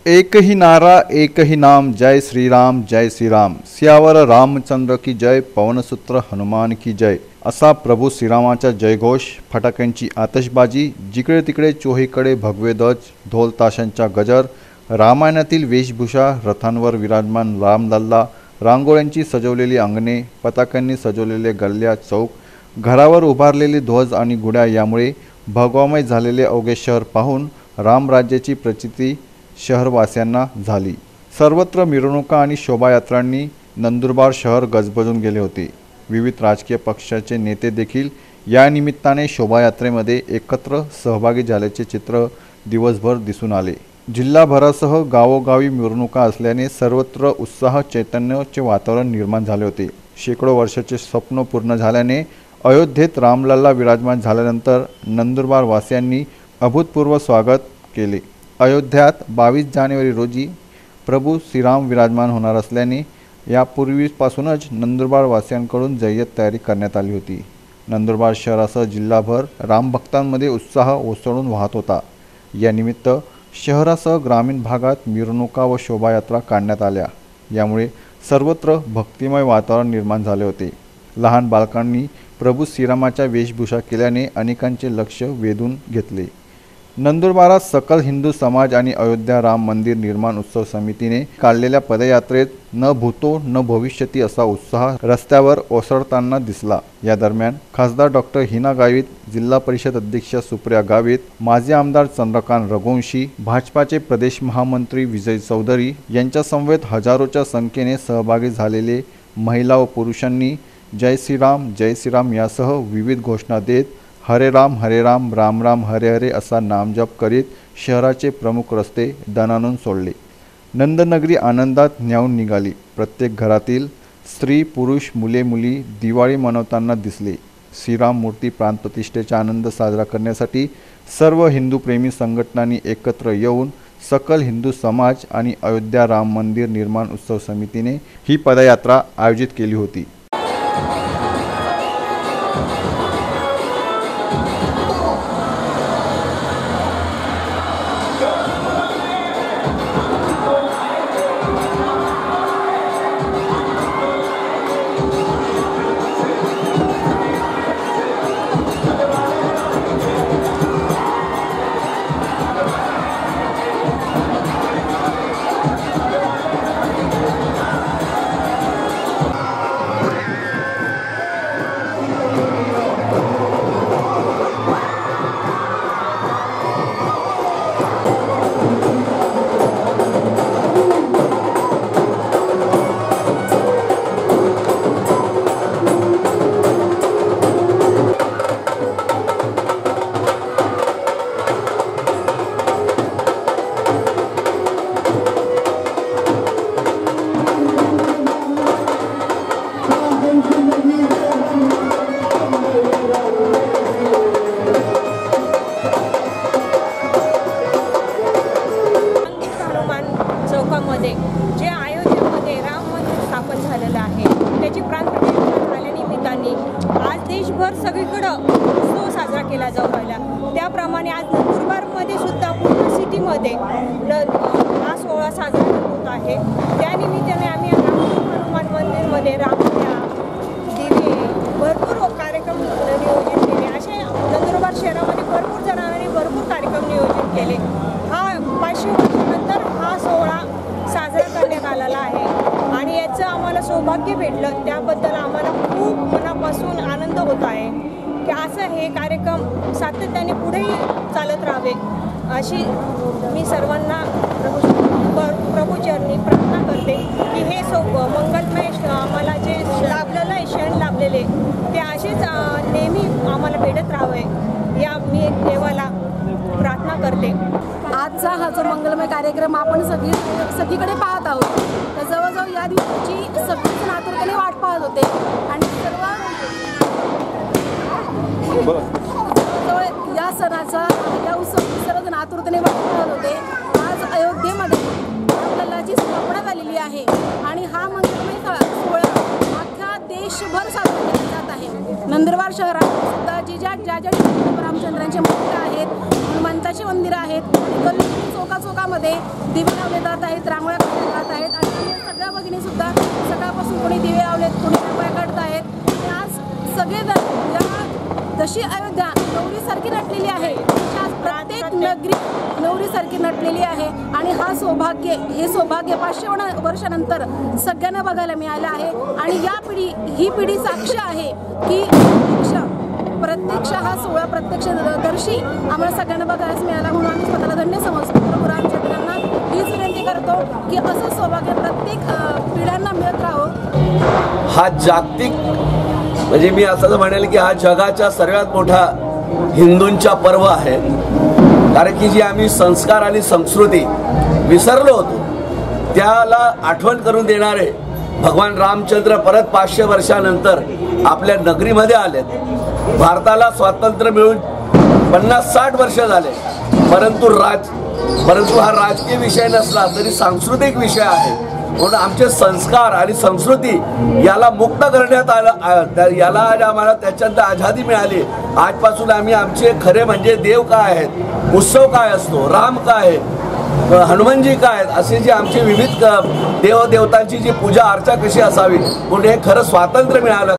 एक ही नारा एक ही नाम, जय श्री राम सियावर रामचंद्र की जय, पवनसूत्र हनुमान की जय असा प्रभू श्रीरामाचा जयघोष, फटाक्यांची आतषबाजी, जिकडे तिकडे चोहीकडे भगवे ध्वज, ढोल ताशांचा गजर, रामायणातील वेशभूषा, रथांवर विराजमान रामलल्ला, रांगोळ्यांची सजवलेली अंगणे, पताकांनी सजवलेले गल्ल्या चौक, घरावर उभारलेले ध्वज आणि गुढ्या यामुळे भगवामय झालेले अवघे शहर पाहून रामराज्याची प्रचिती शहरवासियांना झाली। सर्वत्र मिरवणुका आणि शोभायात्रांनी नंदुरबार शहर गजबजून गेले होते। विविध राजकीय पक्षाचे नेते देखील या निमित्ताने शोभायात्रेमध्ये एकत्र सहभागी झाल्याचे चित्र दिवसभर दिसून आले। जिल्हाभरासह गावोगावी मिरवणुका असल्याने सर्वत्र उत्साह चैतन्याचे वातावरण निर्माण झाले होते। शेकडो वर्षाचे स्वप्न पूर्ण झाल्याने अयोध्येत रामलल्ला विराजमान झाल्यानंतर नंदुरबार वासियांनी अभूतपूर्व स्वागत केले। अयोध्यात 22 जानेवारी रोजी प्रभू श्रीराम विराजमान होणार असल्याने यापूर्वीपासूनच नंदुरबार वासियांकडून जय्यत तयारी करण्यात आली होती। नंदुरबार शहरासह जिल्हाभर रामभक्तांमध्ये उत्साह ओसळून वाहत होता। या निमित्त शहरासह ग्रामीण भागात मिरवणुका व शोभायात्रा काढण्यात आल्या। यामुळे सर्वत्र भक्तिमय वातावरण निर्माण झाले होते। लहान बालकांनी प्रभू श्रीरामाच्या वेशभूषा केल्याने अनेकांचे लक्ष वेधून घेतले। नंदुरबारात सकल हिंदू समाज आणि अयोध्या राम मंदिर निर्माण उत्सव समितीने काढलेल्या पदयात्रेत न भूतो न भविष्यती असा उत्साह रस्त्यावर ओसरताना दिसला। या दरम्यान खासदार डॉक्टर हिना गावित, जिल्हा परिषद अध्यक्ष सुप्रिया गावित, माजी आमदार चंद्रकांत रघुवंशी, भाजपाचे प्रदेश महामंत्री विजय चौधरी यांच्या समवेत हजारोच्या संख्येने सहभागी झालेले महिला व पुरुषांनी जय श्रीराम यासह विविध घोषणा देत हरे राम राम राम हरे हरे असा नामजप करीत शहराचे प्रमुख रस्ते दणाणून सोडले। नंदनगरी आनंदात न्यावून निघाली। प्रत्येक घरातील स्त्री पुरुष मुले मुली दिवाळी मनवताना दिसले। श्रीराम मूर्ती प्राणप्रतिष्ठेचा आनंद साजरा करण्यासाठी सर्व हिंदू प्रेमी संघटनांनी एकत्र येऊन सकल हिंदू समाज आणि अयोध्या राम मंदिर निर्माण उत्सव समितीने ही पदयात्रा आयोजित केली होती। जे अयोध्येमध्ये राम मंदिर स्थापन झालेलं आहे त्याची प्राणप्रतिष्ठा झाल्यानिमित्ताने आज देशभर सगळीकडं उत्सव साजरा केला जाऊ राहिला। त्याप्रमाणे आज नंदुरबारमध्ये सुद्धा पूर्ण सिटीमध्ये हा सोहळा साजरा होत आहे। त्यानिमित्ताने आम्ही हनुमान मंदिरमध्ये रांगोळ्या, दिवे, भरपूर कार्यक्रम नियोजित केले। असे नंदुरबार शहरामध्ये भरपूर जणांनी भरपूर कार्यक्रम नियोजित केले। हा 500 वर्षानंतर हा सोहळा साजरा करण्यात आलेला आहे आणि याचं आम्हाला सौभाग्य भेटलं। त्याबद्दल आम्हाला खूप मनापासून आनंद होत आहे की असं हे कार्यक्रम सातत्याने पुढेही चालत राहावे अशी मी सर्वांना प्रभूचरणी प्रार्थना करते की हे मंगलमय आम्हाला जे लाभलेलं आहे, क्षण लाभलेले ते असेच नेहमी आम्हाला भेटत राहावे या मी देवाला प्रार्थना करते। आजचा हा जो मंगलमय कार्यक्रम आपण सगळीकडे पाहत आहोत, तर जवळजवळ या दिवसाची सगळेच आतुरतेने वाट पाहत होते आणि जवळ या सणाचा या उत्सवाची सर्वजण आतुरतेने वाट पाहत होते। आज अयोध्येमध्ये रामलल्लाची स्थापना झालेली आहे आणि हा मंगलमय सोहळा अख्ख्या देशभर साजरा केला जात आहे. नंदुरबार शहरात सुद्धा ज्या ठिकाणी रामचंद्रांचे मंदिर आहेत, हनुमंताची मंदिरं आहेत, गल्ली चौकामध्ये दिवे लावले जात आहेत, रांगोळ्या काढल्या जात आहेत आणि सगळ्या भगिनी सुद्धा सकाळपासून कोणी दिवे लावलेत, कोणी रांगोळ्या काढत आहेत. आणि आज सगळेजण जशी अयोध्या नवरीसारखी नटलेली आहे, आज प्रत्येक नगरी नवरीसारखी नटलेली आहे. आणि हे सौभाग्य 500 वर्षानंतर सगळ्यांना बघायला मिळालं आहे. आणि ही पिढी साक्ष आहे की प्रत्यक्ष हा सोहळा प्रत्यक्षदर्शी आम्हाला सगळ्यांना बघायला मिळाला. म्हणून आम्ही स्वतःला धन्य समजतो. प्रभू रामचंद्रांना हीच विनंती करतो की असं सौभाग्य प्रत्येक पिढ्यांना मिळत राहावं. हा जागतिक म्हणजे मी असं म्हणेल की हा जगाचा सर्वात मोठा हिंदूंचा पर्व आहे. कारण की जी आम्ही संस्कार आणि संस्कृती विसरलो होतो त्याला आठवण करून देणारे भगवान रामचंद्र परत 500 वर्षानंतर आपल्या नगरीमध्ये आलेत. भारताला स्वातंत्र्य मिळून 50-60 वर्ष झाले, परंतु हा राजकीय विषय नसला तरी सांस्कृतिक विषय आहे. म्हणून आमचे संस्कार आणि संस्कृती याला मुक्त करण्यात आलं, याला आज आम्हाला त्याच्यात आझादी मिळाली. आजपासून आम्ही आमचे खरे म्हणजे देव काय आहेत, उत्सव काय असतो, राम काय आहे, हनुमानजी काय आहेत, असे जे आमचे विविध देवदेवतांची जी पूजा अर्चा कशी असावी म्हणून हे खरं स्वातंत्र्य मिळालं.